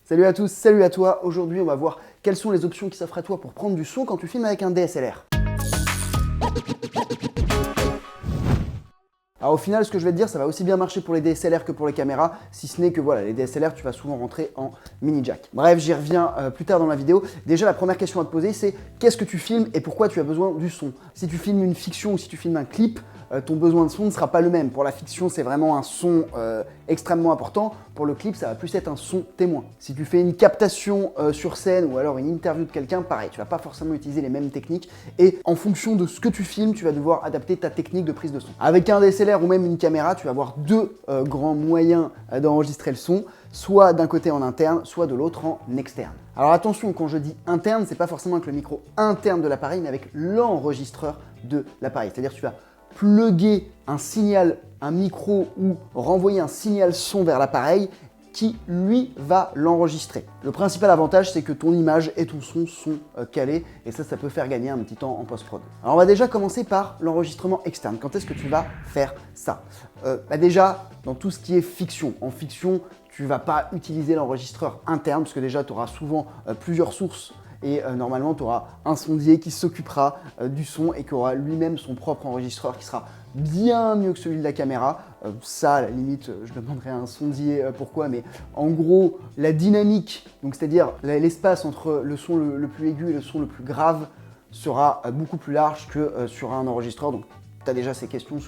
Salut à tous, salut à toi. Aujourd'hui, on va voir quelles sont les options qui s'offrent à toi pour prendre du son quand tu filmes avec un DSLR. Alors au final, ce que je vais te dire, ça va aussi bien marcher pour les DSLR que pour les caméras, si ce n'est que voilà, les DSLR, tu vas souvent rentrer en mini jack. Bref, j'y reviens plus tard dans la vidéo. Déjà, la première question à te poser, c'est qu'est-ce que tu filmes et pourquoi tu as besoin du son? Si tu filmes une fiction ou si tu filmes un clip, ton besoin de son ne sera pas le même. Pour la fiction, c'est vraiment un son extrêmement important. Pour le clip, ça va plus être un son témoin. Si tu fais une captation sur scène ou alors une interview de quelqu'un, pareil, tu vas pas forcément utiliser les mêmes techniques. Et en fonction de ce que tu filmes, tu vas devoir adapter ta technique de prise de son. Avec un DSLR ou même une caméra, tu vas avoir deux grands moyens d'enregistrer le son, soit d'un côté en interne, soit de l'autre en externe. Alors attention, quand je dis interne, c'est pas forcément avec le micro interne de l'appareil, mais avec l'enregistreur de l'appareil. C'est-à-dire que tu vas plugger un signal, un micro ou renvoyer un signal son vers l'appareil qui, lui, va l'enregistrer. Le principal avantage, c'est que ton image et ton son sont calés et ça peut faire gagner un petit temps en post-prod. Alors on va déjà commencer par l'enregistrement externe. Quand est-ce que tu vas faire ça? Déjà, dans tout ce qui est fiction. En fiction, tu ne vas pas utiliser l'enregistreur interne parce que déjà, tu auras souvent plusieurs sources. Et normalement, tu auras un sondier qui s'occupera du son et qui aura lui-même son propre enregistreur qui sera bien mieux que celui de la caméra. Ça, à la limite, je demanderai à un sondier pourquoi, mais en gros, la dynamique, donc c'est-à-dire l'espace entre le son le plus aigu et le son le plus grave sera beaucoup plus large que sur un enregistreur. Donc, tu as déjà ces questions.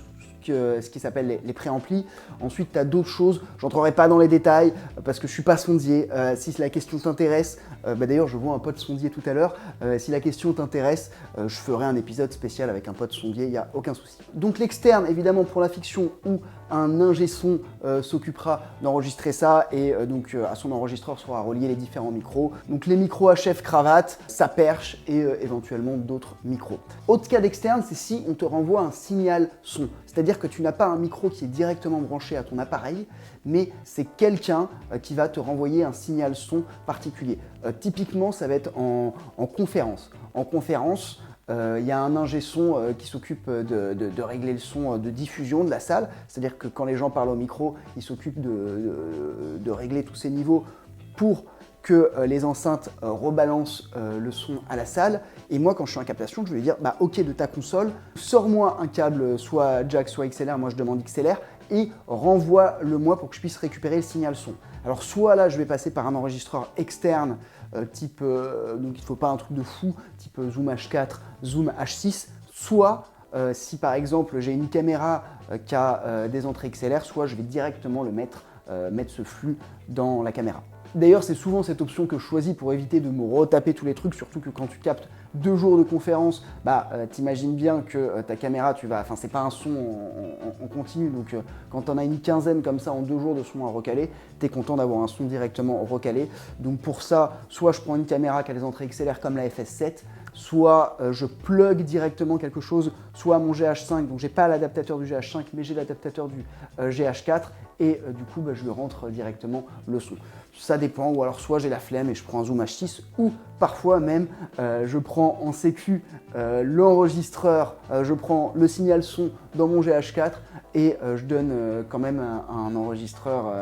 Ce qui s'appelle les préamplis. Ensuite, tu as d'autres choses. Je n'entrerai pas dans les détails parce que je ne suis pas sondier. Si la question t'intéresse, d'ailleurs, je vois un pote sondier tout à l'heure. Si la question t'intéresse, je ferai un épisode spécial avec un pote sondier, il n'y a aucun souci. Donc l'externe, évidemment, pour la fiction où un ingé son s'occupera d'enregistrer ça et donc à son enregistreur sera relié les différents micros. Donc les micros HF cravate, sa perche et éventuellement d'autres micros. Autre cas d'externe, c'est si on te renvoie un signal son. C'est-à-dire que tu n'as pas un micro qui est directement branché à ton appareil, mais c'est quelqu'un qui va te renvoyer un signal son particulier. Typiquement, ça va être en conférence. En conférence, il y a un ingé son qui s'occupe de régler le son de diffusion de la salle. C'est-à-dire que quand les gens parlent au micro, il s'occupe de régler tous ces niveaux pour que les enceintes rebalancent le son à la salle. Et moi, quand je suis en captation, je vais lui dire ok, de ta console, sors-moi un câble soit jack, soit XLR, moi je demande XLR, et renvoie-le-moi pour que je puisse récupérer le signal son. Alors soit là, je vais passer par un enregistreur externe, type, donc il ne faut pas un truc de fou, type Zoom H4, Zoom H6, soit si par exemple j'ai une caméra qui a des entrées XLR, soit je vais directement mettre ce flux dans la caméra. D'ailleurs, c'est souvent cette option que je choisis pour éviter de me retaper tous les trucs, surtout que quand tu captes 2 jours de conférence, t'imagines bien que ta caméra, c'est pas un son en continu, donc quand tu en as une quinzaine comme ça en 2 jours de son à recaler, tu es content d'avoir un son directement recalé. Donc pour ça, soit je prends une caméra qui a les entrées XLR comme la FS7, soit je plug directement quelque chose, soit à mon GH5, donc j'ai pas l'adaptateur du GH5, mais j'ai l'adaptateur du GH4, et du coup je lui rentre directement le son. Ça dépend, ou alors soit j'ai la flemme et je prends un Zoom H6, ou parfois même je prends en sécu l'enregistreur, je prends le signal son dans mon GH4 et je donne quand même un enregistreur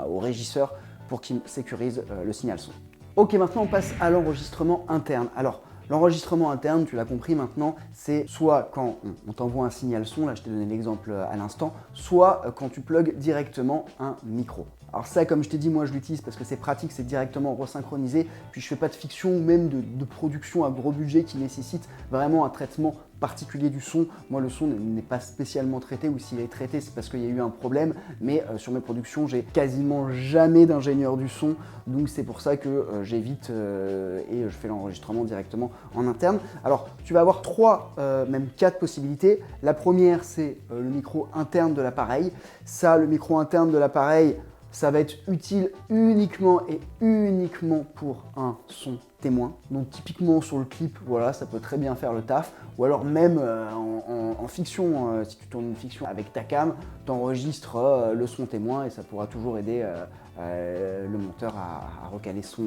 au régisseur pour qu'il sécurise le signal son. Ok, maintenant on passe à l'enregistrement interne. Alors, l'enregistrement interne, tu l'as compris maintenant, c'est soit quand on t'envoie un signal son, là je t'ai donné l'exemple à l'instant, soit quand tu plugues directement un micro. Alors ça, comme je t'ai dit, moi je l'utilise parce que c'est pratique, c'est directement resynchronisé, puis je fais pas de fiction ou même de production à gros budget qui nécessite vraiment un traitement particulier du son. Moi le son n'est pas spécialement traité, ou s'il est traité c'est parce qu'il y a eu un problème, mais sur mes productions j'ai quasiment jamais d'ingénieur du son, donc c'est pour ça que j'évite et je fais l'enregistrement directement en interne. Alors tu vas avoir 3, même 4 possibilités. La première, c'est le micro interne de l'appareil. Ça, le micro interne de l'appareil, ça va être utile uniquement et uniquement pour un son témoin. Donc typiquement sur le clip, voilà, ça peut très bien faire le taf. Ou alors même en fiction, si tu tournes une fiction avec ta cam, tu enregistres le son témoin et ça pourra toujours aider le monteur à recaler son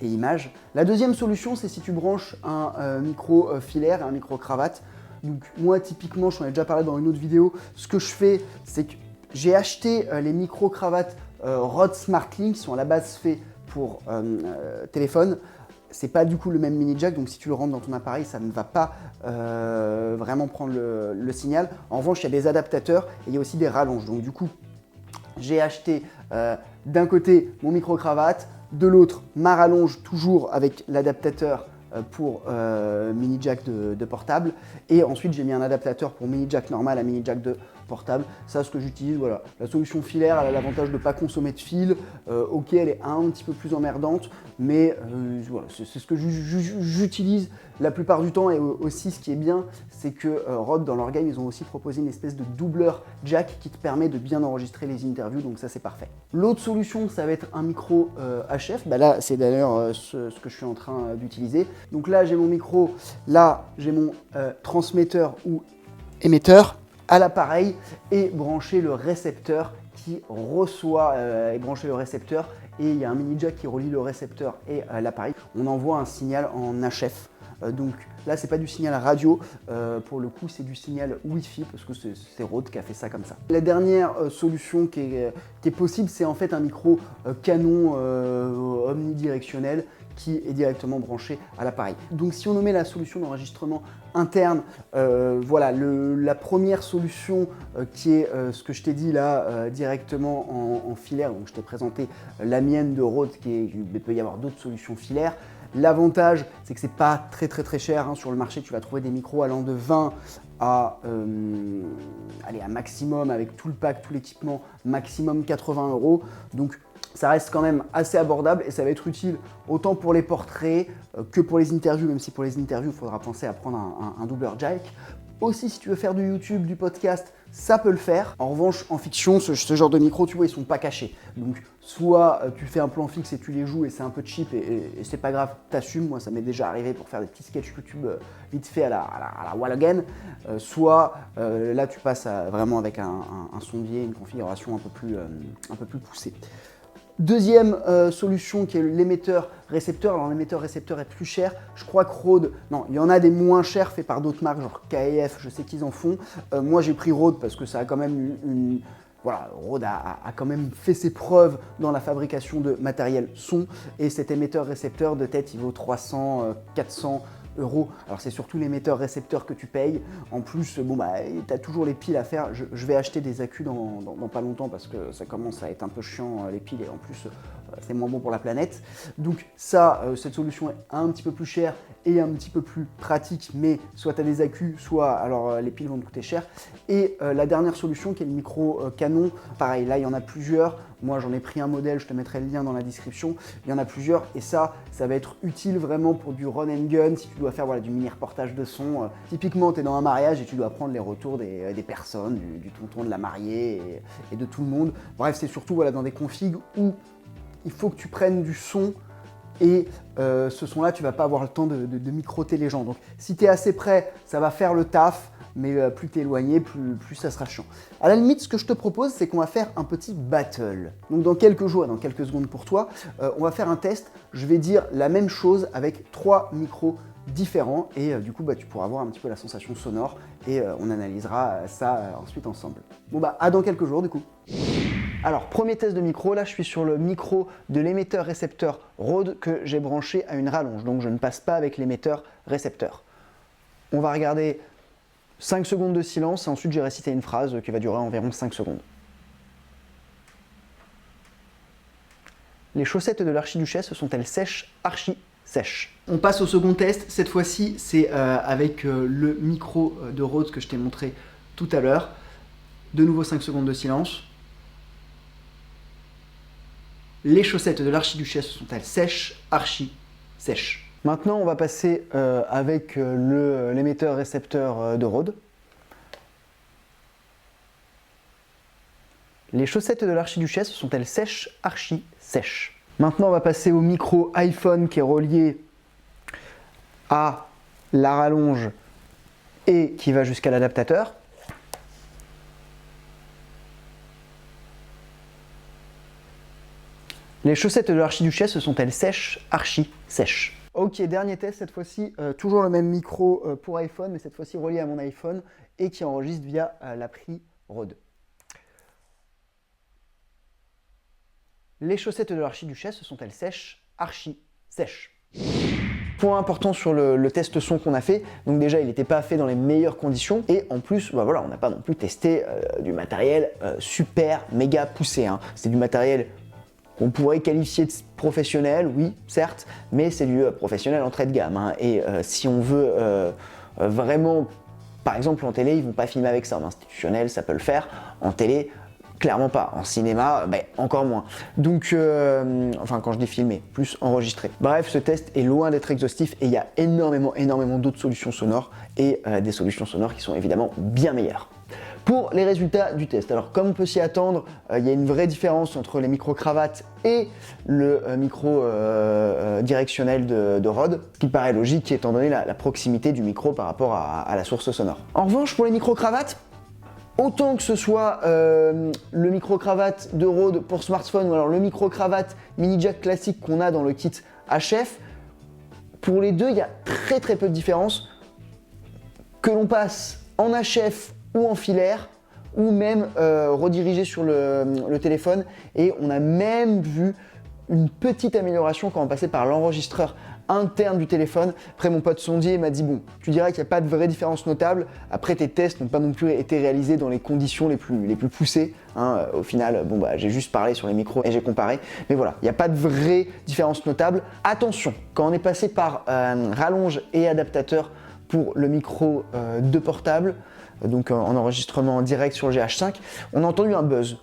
et image. La deuxième solution, c'est si tu branches un micro filaire et un micro cravate. Donc moi typiquement, je t'en ai déjà parlé dans une autre vidéo, ce que je fais, c'est que j'ai acheté les micro cravates Rode SmartLink qui sont à la base faits pour téléphone, c'est pas du coup le même mini jack, donc si tu le rentres dans ton appareil, ça ne va pas vraiment prendre le signal. En revanche, il y a des adaptateurs et il y a aussi des rallonges. Donc du coup, j'ai acheté d'un côté mon micro-cravate, de l'autre ma rallonge, toujours avec l'adaptateur pour mini jack de portable, et ensuite j'ai mis un adaptateur pour mini jack normal à mini jack de portable. Ça, ce que j'utilise, voilà. La solution filaire, elle a l'avantage de ne pas consommer de fil. Ok, elle est un petit peu plus emmerdante, mais voilà, c'est ce que j'utilise la plupart du temps. Et aussi, ce qui est bien, c'est que Rode, dans leur gamme, ils ont aussi proposé une espèce de doubleur jack qui te permet de bien enregistrer les interviews, donc ça, c'est parfait. L'autre solution, ça va être un micro HF. Bah là, c'est d'ailleurs ce que je suis en train d'utiliser. Donc là, j'ai mon micro, là, j'ai mon transmetteur ou émetteur à l'appareil et brancher le récepteur qui reçoit et brancher le récepteur, et il y a un mini jack qui relie le récepteur et l'appareil. On envoie un signal en HF. Donc là, c'est pas du signal radio, pour le coup, c'est du signal Wi-Fi parce que c'est Rode qui a fait ça comme ça. La dernière solution qui est possible, c'est en fait un micro Canon omnidirectionnel qui est directement branché à l'appareil. Donc si on nommait la solution d'enregistrement interne, voilà, la première solution qui est ce que je t'ai dit là, directement en filaire. Donc je t'ai présenté la mienne de Rode, il peut y avoir d'autres solutions filaires. L'avantage, c'est que c'est pas très cher, hein. Sur le marché, tu vas trouver des micros allant de 20 à, allez, à maximum, avec tout le pack, tout l'équipement, maximum 80 €. Donc ça reste quand même assez abordable et ça va être utile autant pour les portraits que pour les interviews, même si pour les interviews, il faudra penser à prendre un doubleur jack. Aussi, si tu veux faire du YouTube, du podcast, ça peut le faire. En revanche, en fiction, ce genre de micro, tu vois, ils sont pas cachés. Donc, soit tu fais un plan fixe et tu les joues et c'est un peu cheap et c'est pas grave, t'assumes. Moi, ça m'est déjà arrivé pour faire des petits sketchs YouTube vite fait à la wall again. Soit là, tu passes vraiment avec un sondier, une configuration un peu plus poussée. Deuxième solution qui est l'émetteur-récepteur. Alors l'émetteur-récepteur est plus cher. Je crois que Rode, non, il y en a des moins chers faits par d'autres marques, genre KF, je sais qu'ils en font. Moi j'ai pris Rode parce que ça a quand même voilà, Rode a quand même fait ses preuves dans la fabrication de matériel son. Et cet émetteur-récepteur de tête, il vaut 300, 400 €. Alors c'est surtout l'émetteur récepteur que tu payes. En plus, bon bah, tu as toujours les piles à faire. Je vais acheter des accus dans pas longtemps parce que ça commence à être un peu chiant les piles et en plus c'est moins bon pour la planète. Donc ça, cette solution est un petit peu plus chère et un petit peu plus pratique, mais soit tu as des accus, soit alors les piles vont te coûter cher. Et la dernière solution qui est le micro Canon, pareil, là il y en a plusieurs. Moi j'en ai pris un modèle, je te mettrai le lien dans la description. Il y en a plusieurs et ça va être utile vraiment pour du run and gun, si tu dois faire voilà, du mini reportage de son. Typiquement tu es dans un mariage et tu dois prendre les retours des personnes, du tonton de la mariée et de tout le monde. Bref, c'est surtout voilà, dans des configs où il faut que tu prennes du son et ce son-là, tu vas pas avoir le temps de microter les gens. Donc si tu es assez près, ça va faire le taf, mais plus tu es éloigné, plus ça sera chiant. À la limite, ce que je te propose, c'est qu'on va faire un petit battle. Donc dans quelques jours, dans quelques secondes pour toi, on va faire un test. Je vais dire la même chose avec 3 micros différents et du coup, bah, tu pourras voir un petit peu la sensation sonore et on analysera ça ensuite ensemble. Bon bah, à dans quelques jours du coup. Alors, premier test de micro, là je suis sur le micro de l'émetteur-récepteur Rode que j'ai branché à une rallonge, donc je ne passe pas avec l'émetteur-récepteur. On va regarder 5 secondes de silence et ensuite j'ai récité une phrase qui va durer environ 5 secondes. Les chaussettes de l'archiduchesse sont-elles sèches, archi sèches? On passe au second test, cette fois-ci c'est avec le micro de Rode que je t'ai montré tout à l'heure. De nouveau 5 secondes de silence. Les chaussettes de l'archiduchesse sont-elles sèches, archi sèches? Maintenant, on va passer avec l'émetteur-récepteur de Rode. Les chaussettes de l'archiduchesse sont-elles sèches, archi sèches? Maintenant, on va passer au micro iPhone qui est relié à la rallonge et qui va jusqu'à l'adaptateur. Les chaussettes de l'archiduchesse sont-elles sèches, archi sèches? Ok, dernier test, cette fois-ci, toujours le même micro pour iPhone, mais cette fois-ci relié à mon iPhone et qui enregistre via l'appli Rode. Les chaussettes de l'archiduchesse sont-elles sèches? Archi sèches. Point important sur le test son qu'on a fait, donc déjà il n'était pas fait dans les meilleures conditions et en plus bah voilà, on n'a pas non plus testé du matériel super méga poussé, hein. C'est du matériel qu'on pourrait qualifier de professionnel, oui certes, mais c'est du professionnel entrée de gamme, hein. Et si on veut vraiment, par exemple en télé, ils vont pas filmer avec ça, en institutionnel ça peut le faire, en télé clairement pas, en cinéma, ben, encore moins. Donc, enfin quand je dis filmer, plus enregistré. Bref, ce test est loin d'être exhaustif et il y a énormément d'autres solutions sonores et des solutions sonores qui sont évidemment bien meilleures. Pour les résultats du test, alors comme on peut s'y attendre, il y a une vraie différence entre les micro-cravates et le micro directionnel de Rode, ce qui paraît logique étant donné la proximité du micro par rapport à la source sonore. En revanche, pour les micro-cravates, autant que ce soit le micro-cravate de Rode pour smartphone ou alors le micro-cravate mini jack classique qu'on a dans le kit HF, pour les deux il y a très peu de différence, que l'on passe en HF ou en filaire ou même redirigé sur le téléphone, et on a même vu une petite amélioration quand on passait par l'enregistreur interne du téléphone. Après, mon pote sondier m'a dit bon, tu dirais qu'il n'y a pas de vraie différence notable. Après, tes tests n'ont pas non plus été réalisés dans les conditions les plus poussées, hein. Au final, bon bah j'ai juste parlé sur les micros et j'ai comparé, mais voilà, il n'y a pas de vraie différence notable. Attention, quand on est passé par rallonge et adaptateur pour le micro de portable, donc en enregistrement direct sur le GH5, on a entendu un buzz.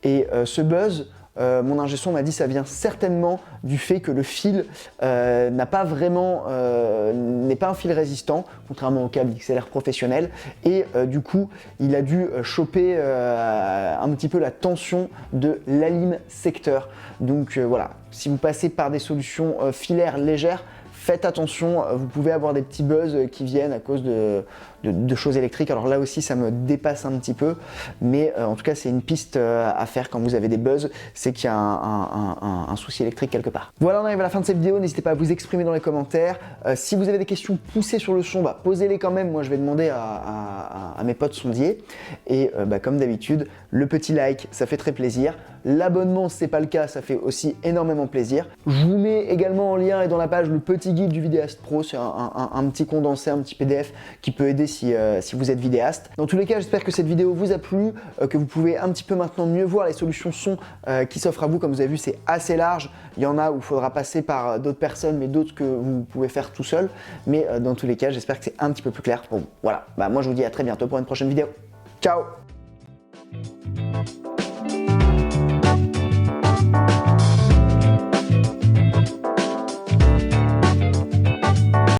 Et ce buzz, mon ingé son m'a dit ça vient certainement du fait que le fil n'est pas un fil résistant, contrairement au câble XLR professionnel, et du coup il a dû choper un petit peu la tension de l'alim secteur. Donc voilà, si vous passez par des solutions filaires légères, faites attention, vous pouvez avoir des petits buzz qui viennent à cause de choses électriques. Alors là aussi ça me dépasse un petit peu, mais en tout cas c'est une piste à faire quand vous avez des buzz, c'est qu'il y a un souci électrique quelque part. Voilà, on arrive à la fin de cette vidéo, n'hésitez pas à vous exprimer dans les commentaires. Si vous avez des questions poussées sur le son, bah, posez-les quand même, moi je vais demander à mes potes sondiers. Et comme d'habitude, le petit like, ça fait très plaisir. L'abonnement, si c'est pas le cas, ça fait aussi énormément plaisir. Je vous mets également en lien et dans la page le petit guide du vidéaste pro, c'est un petit condensé, un petit PDF qui peut aider si vous êtes vidéaste. Dans tous les cas, j'espère que cette vidéo vous a plu, que vous pouvez un petit peu maintenant mieux voir les solutions son qui s'offrent à vous. Comme vous avez vu, c'est assez large. Il y en a où il faudra passer par d'autres personnes, mais d'autres que vous pouvez faire tout seul. Mais dans tous les cas, j'espère que c'est un petit peu plus clair. Bon, voilà. Bah, moi, je vous dis à très bientôt pour une prochaine vidéo. Ciao!